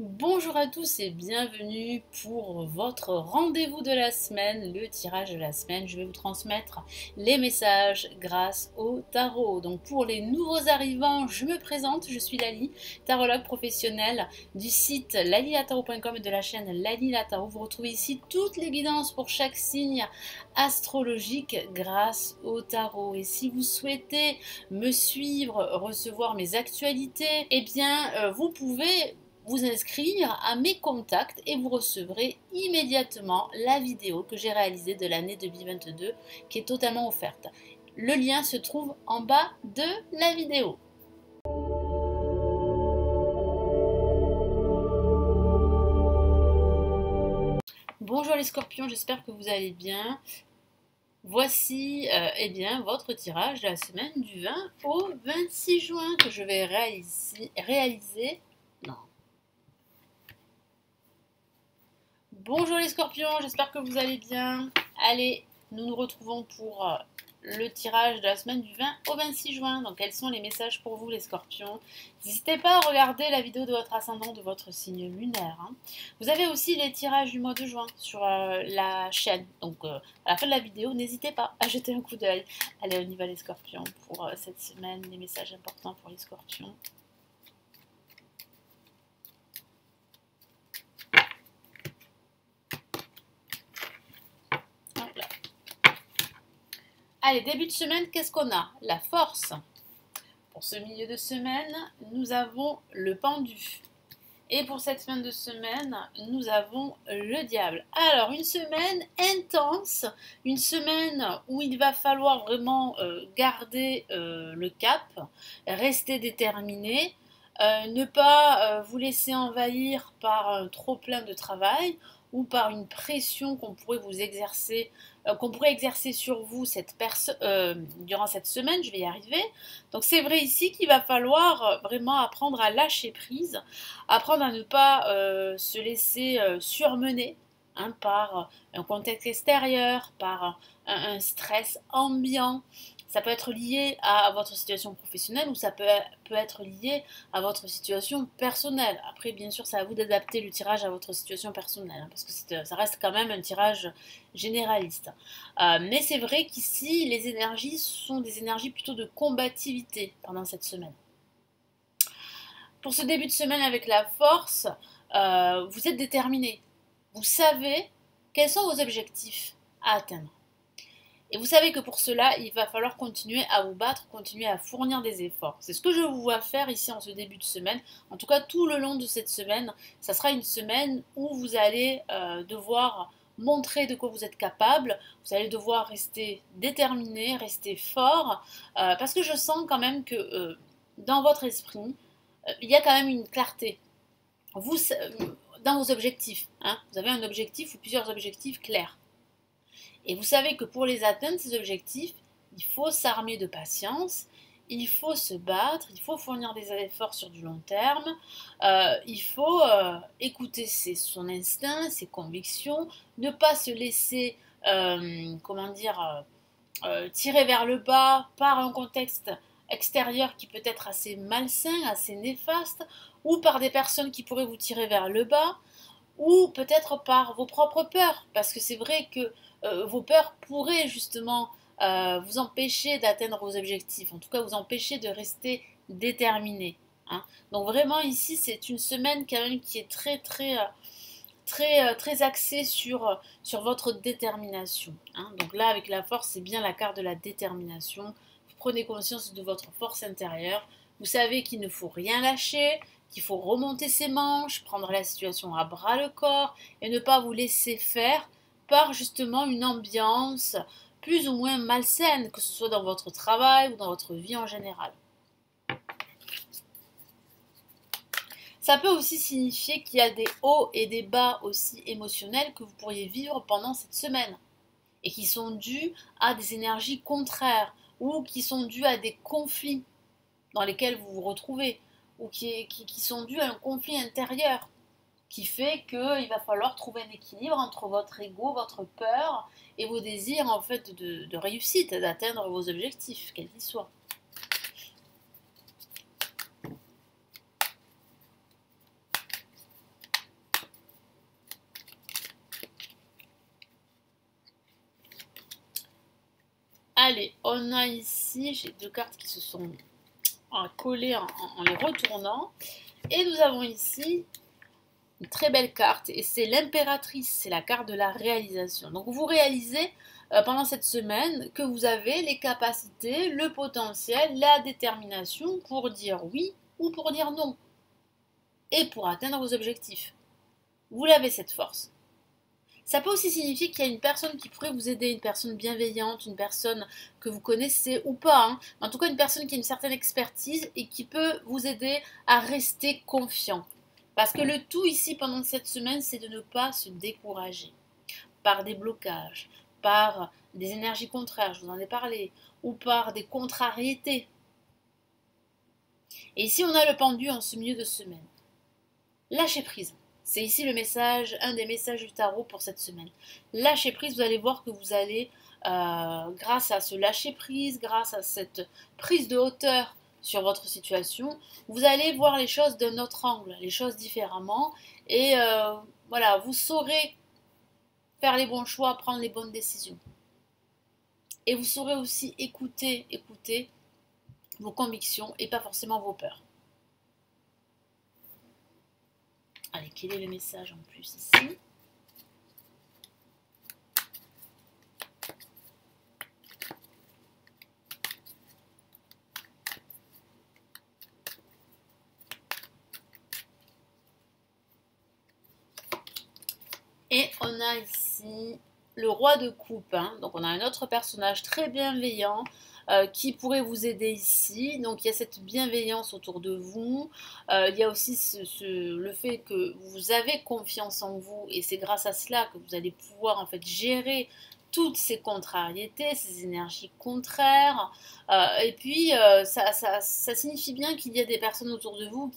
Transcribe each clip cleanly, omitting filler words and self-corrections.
Bonjour à tous et bienvenue pour votre rendez-vous de la semaine, le tirage de la semaine. Je vais vous transmettre les messages grâce au tarot. Donc pour les nouveaux arrivants, je me présente, je suis Lali, tarologue professionnelle du site lalilatarot.com et de la chaîne Lali la Tarot. Vous retrouvez ici toutes les guidances pour chaque signe astrologique grâce au tarot. Et si vous souhaitez me suivre, recevoir mes actualités, eh bien vous pouvez vous inscrire à mes contacts et vous recevrez immédiatement la vidéo que j'ai réalisée de l'année 2022 qui est totalement offerte. Le lien se trouve en bas de la vidéo. Bonjour les scorpions, j'espère que vous allez bien. Voici eh bien, votre tirage de la semaine du 20 au 26 juin que je vais réaliser. Non. Bonjour les scorpions, j'espère que vous allez bien. Allez, nous nous retrouvons pour le tirage de la semaine du 20 au 26 juin. Donc quels sont les messages pour vous les scorpions? N'hésitez pas à regarder la vidéo de votre ascendant, de votre signe lunaire. Vous avez aussi les tirages du mois de juin sur la chaîne. Donc à la fin de la vidéo, n'hésitez pas à jeter un coup d'œil. Allez, on y va les scorpions pour cette semaine, les messages importants pour les scorpions. Allez, début de semaine, qu'est-ce qu'on a? La force. Pour ce milieu de semaine, nous avons le pendu. Et pour cette fin de semaine, nous avons le diable. Alors, une semaine intense, une semaine où il va falloir vraiment garder le cap, rester déterminé, ne pas vous laisser envahir par un trop plein de travail ou par une pression qu'on pourrait exercer sur vous durant cette semaine, je vais y arriver. Donc c'est vrai ici qu'il va falloir vraiment apprendre à lâcher prise, apprendre à ne pas se laisser surmener par un contexte extérieur, par un stress ambiant. Ça peut être lié à votre situation professionnelle ou ça peut être lié à votre situation personnelle. Après, bien sûr, c'est à vous d'adapter le tirage à votre situation personnelle, parce que ça reste quand même un tirage généraliste. Mais c'est vrai qu'ici, les énergies sont des énergies plutôt de combativité pendant cette semaine. Pour ce début de semaine avec la force, vous êtes déterminé. Vous savez quels sont vos objectifs à atteindre. Et vous savez que pour cela, il va falloir continuer à vous battre, continuer à fournir des efforts. C'est ce que je vous vois faire ici en ce début de semaine. En tout cas, tout le long de cette semaine, ça sera une semaine où vous allez devoir montrer de quoi vous êtes capable. Vous allez devoir rester déterminé, rester fort, parce que je sens quand même que dans votre esprit, il y a quand même une clarté. Vous, dans vos objectifs, vous avez un objectif ou plusieurs objectifs clairs. Et vous savez que pour les atteindre, ces objectifs, il faut s'armer de patience, il faut se battre, il faut fournir des efforts sur du long terme, il faut écouter son instinct, ses convictions, ne pas se laisser, tirer vers le bas par un contexte extérieur qui peut être assez malsain, assez néfaste, ou par des personnes qui pourraient vous tirer vers le bas, ou peut-être par vos propres peurs, parce que c'est vrai que vos peurs pourraient justement vous empêcher d'atteindre vos objectifs, en tout cas vous empêcher de rester déterminé. Donc vraiment ici c'est une semaine quand même qui est très axée sur votre détermination. Donc là avec la force c'est bien la carte de la détermination. Vous prenez conscience de votre force intérieure, vous savez qu'il ne faut rien lâcher, qu'il faut remonter ses manches, prendre la situation à bras le corps et ne pas vous laisser faire par justement une ambiance plus ou moins malsaine, que ce soit dans votre travail ou dans votre vie en général. Ça peut aussi signifier qu'il y a des hauts et des bas aussi émotionnels que vous pourriez vivre pendant cette semaine et qui sont dus à des énergies contraires ou qui sont dus à des conflits dans lesquels vous vous retrouvez ou qui sont dus à un conflit intérieur qui fait qu'il va falloir trouver un équilibre entre votre ego, votre peur et vos désirs en fait de réussite, d'atteindre vos objectifs, quels qu'ils soient. Allez, on a ici, j'ai deux cartes qui se sont collées en les retournant. Et nous avons ici une très belle carte, et c'est l'impératrice, c'est la carte de la réalisation. Donc vous réalisez pendant cette semaine que vous avez les capacités, le potentiel, la détermination pour dire oui ou pour dire non. Et pour atteindre vos objectifs. Vous l'avez cette force. Ça peut aussi signifier qu'il y a une personne qui pourrait vous aider, une personne bienveillante, une personne que vous connaissez ou pas, hein. En tout cas une personne qui a une certaine expertise et qui peut vous aider à rester confiant. Parce que le tout ici pendant cette semaine, c'est de ne pas se décourager par des blocages, par des énergies contraires, je vous en ai parlé, ou par des contrariétés. Et ici, on a le pendu en ce milieu de semaine. Lâchez prise. C'est ici le message, un des messages du tarot pour cette semaine. Lâchez prise, vous allez voir que vous allez, grâce à ce lâcher prise, grâce à cette prise de hauteur sur votre situation, vous allez voir les choses d'un autre angle, les choses différemment. Et voilà, vous saurez faire les bons choix, prendre les bonnes décisions. Et vous saurez aussi écouter vos convictions et pas forcément vos peurs. Allez, quel est le message en plus ici? Et on a ici le roi de coupe, hein. Donc on a un autre personnage très bienveillant qui pourrait vous aider ici. Donc il y a cette bienveillance autour de vous. Il y a aussi le fait que vous avez confiance en vous et c'est grâce à cela que vous allez pouvoir en fait gérer toutes ces contrariétés, ces énergies contraires. Et puis ça signifie bien qu'il y a des personnes autour de vous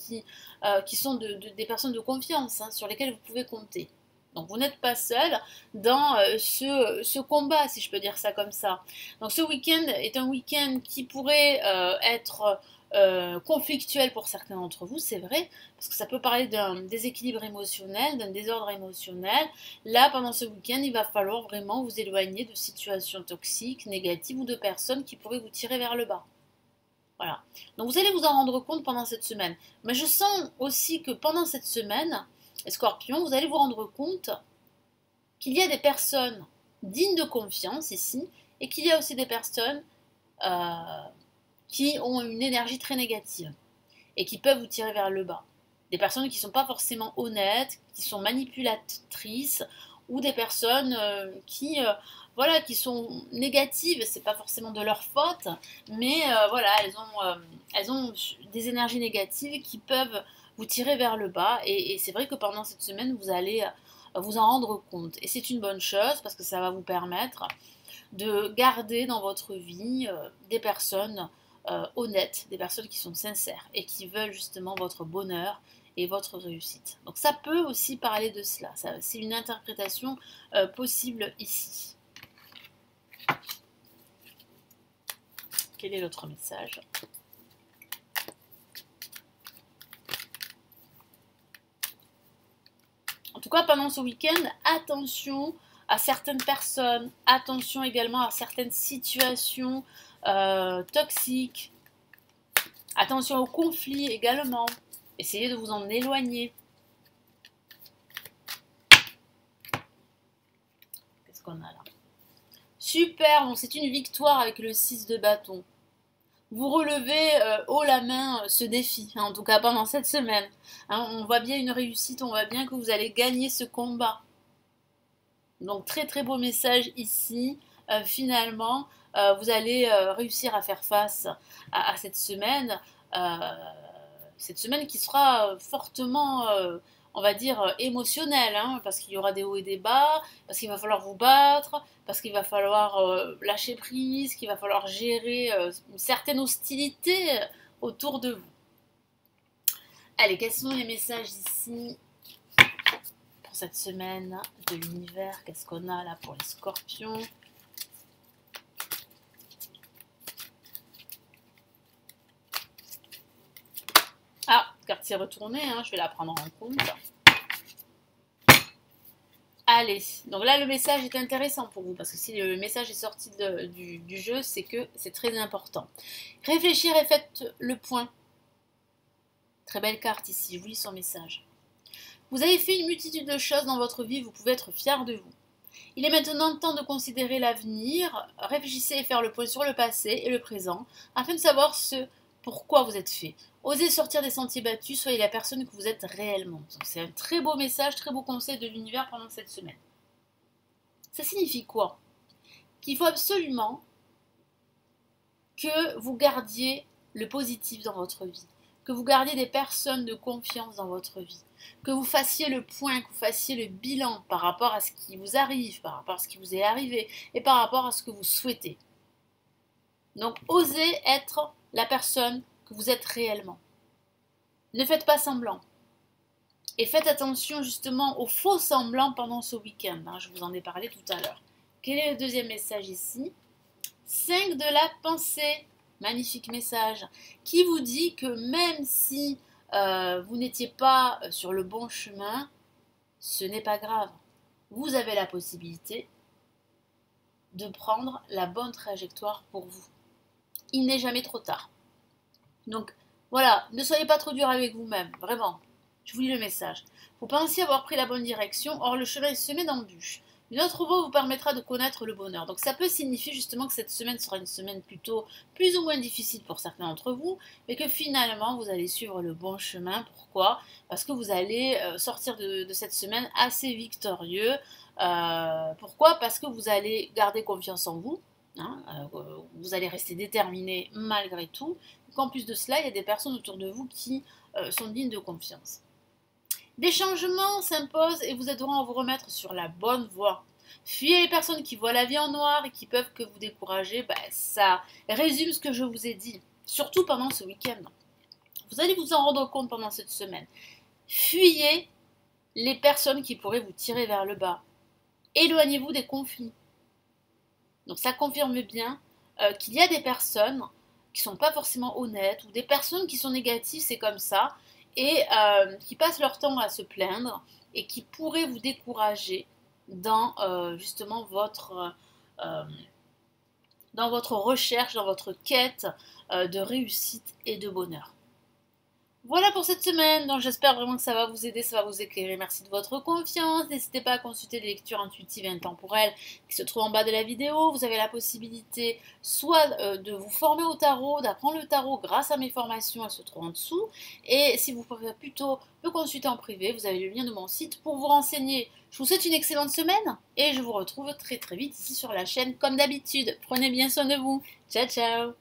qui sont des personnes de confiance, hein, sur lesquelles vous pouvez compter. Donc vous n'êtes pas seul dans ce combat, si je peux dire ça comme ça. Donc ce week-end est un week-end qui pourrait être conflictuel pour certains d'entre vous, c'est vrai, parce que ça peut parler d'un déséquilibre émotionnel, d'un désordre émotionnel. Là, pendant ce week-end, il va falloir vraiment vous éloigner de situations toxiques, négatives ou de personnes qui pourraient vous tirer vers le bas. Voilà. Donc vous allez vous en rendre compte pendant cette semaine. Mais je sens aussi que pendant cette semaine, les Scorpions, vous allez vous rendre compte qu'il y a des personnes dignes de confiance ici et qu'il y a aussi des personnes qui ont une énergie très négative et qui peuvent vous tirer vers le bas. Des personnes qui ne sont pas forcément honnêtes, qui sont manipulatrices ou des personnes qui sont négatives. C'est pas forcément de leur faute, mais voilà, elles ont des énergies négatives qui peuvent vous tirer vers le bas et c'est vrai que pendant cette semaine vous allez vous en rendre compte et c'est une bonne chose parce que ça va vous permettre de garder dans votre vie des personnes honnêtes, des personnes qui sont sincères et qui veulent justement votre bonheur et votre réussite. Donc ça peut aussi parler de cela, c'est une interprétation possible ici. Quel est l'autre message ? En tout cas, pendant ce week-end, attention à certaines personnes, attention également à certaines situations toxiques, attention aux conflits également, essayez de vous en éloigner. Qu'est-ce qu'on a là? Super, bon, c'est une victoire avec le 6 de bâton. Vous relevez haut la main ce défi, hein, en tout cas pendant cette semaine. Hein, on voit bien une réussite, on voit bien que vous allez gagner ce combat. Donc très très beau message ici. Finalement, vous allez réussir à faire face à cette semaine qui sera fortement, on va dire, émotionnelle, hein, parce qu'il y aura des hauts et des bas, parce qu'il va falloir vous battre, parce qu'il va falloir lâcher prise, qu'il va falloir gérer une certaine hostilité autour de vous. Allez, quels sont les messages ici pour cette semaine de l'univers? Qu'est-ce qu'on a là pour les Scorpions? Ah, carte s'est retournée, hein, je vais la prendre en compte. Allez, donc là le message est intéressant pour vous parce que si le message est sorti du jeu, c'est que c'est très important. Réfléchir et faites le point. Très belle carte ici, je vous lis son message. Vous avez fait une multitude de choses dans votre vie, vous pouvez être fier de vous. Il est maintenant temps de considérer l'avenir, réfléchissez et faire le point sur le passé et le présent afin de savoir ce pourquoi vous êtes fait. Osez sortir des sentiers battus, soyez la personne que vous êtes réellement. C'est un très beau message, très beau conseil de l'univers pendant cette semaine. Ça signifie quoi? Qu'il faut absolument que vous gardiez le positif dans votre vie, que vous gardiez des personnes de confiance dans votre vie, que vous fassiez le point, que vous fassiez le bilan par rapport à ce qui vous arrive, par rapport à ce qui vous est arrivé et par rapport à ce que vous souhaitez. Donc, osez être la personne que vous êtes réellement. Ne faites pas semblant. Et faites attention justement aux faux semblants pendant ce week-end. Je vous en ai parlé tout à l'heure. Quel est le deuxième message ici? 5 de la pensée. Magnifique message. Qui vous dit que même si vous n'étiez pas sur le bon chemin, ce n'est pas grave. Vous avez la possibilité de prendre la bonne trajectoire pour vous. Il n'est jamais trop tard. Donc voilà, ne soyez pas trop dur avec vous-même, vraiment. Je vous lis le message. Vous pensez avoir pris la bonne direction, or le chemin est semé d'embûches. Une autre voie vous permettra de connaître le bonheur. Donc ça peut signifier justement que cette semaine sera une semaine plutôt plus ou moins difficile pour certains d'entre vous, mais que finalement vous allez suivre le bon chemin. Pourquoi? Parce que vous allez sortir de cette semaine assez victorieux. Pourquoi? Parce que vous allez garder confiance en vous. Vous allez rester déterminé malgré tout. En plus de cela, il y a des personnes autour de vous qui sont dignes de confiance. Des changements s'imposent et vous aideront à vous remettre sur la bonne voie. Fuyez les personnes qui voient la vie en noir et qui peuvent que vous décourager. Ça résume ce que je vous ai dit, surtout pendant ce week-end. Vous allez vous en rendre compte pendant cette semaine. Fuyez les personnes qui pourraient vous tirer vers le bas. Éloignez-vous des conflits. Donc ça confirme bien qu'il y a des personnes qui ne sont pas forcément honnêtes ou des personnes qui sont négatives, c'est comme ça, et qui passent leur temps à se plaindre et qui pourraient vous décourager dans justement dans votre recherche, dans votre quête de réussite et de bonheur. Voilà pour cette semaine, donc j'espère vraiment que ça va vous aider, ça va vous éclairer. Merci de votre confiance. N'hésitez pas à consulter les lectures intuitives et intemporelles qui se trouvent en bas de la vidéo. Vous avez la possibilité soit de vous former au tarot, d'apprendre le tarot grâce à mes formations, elles se trouvent en dessous. Et si vous préférez plutôt me consulter en privé, vous avez le lien de mon site pour vous renseigner. Je vous souhaite une excellente semaine et je vous retrouve très très vite ici sur la chaîne comme d'habitude. Prenez bien soin de vous. Ciao ciao.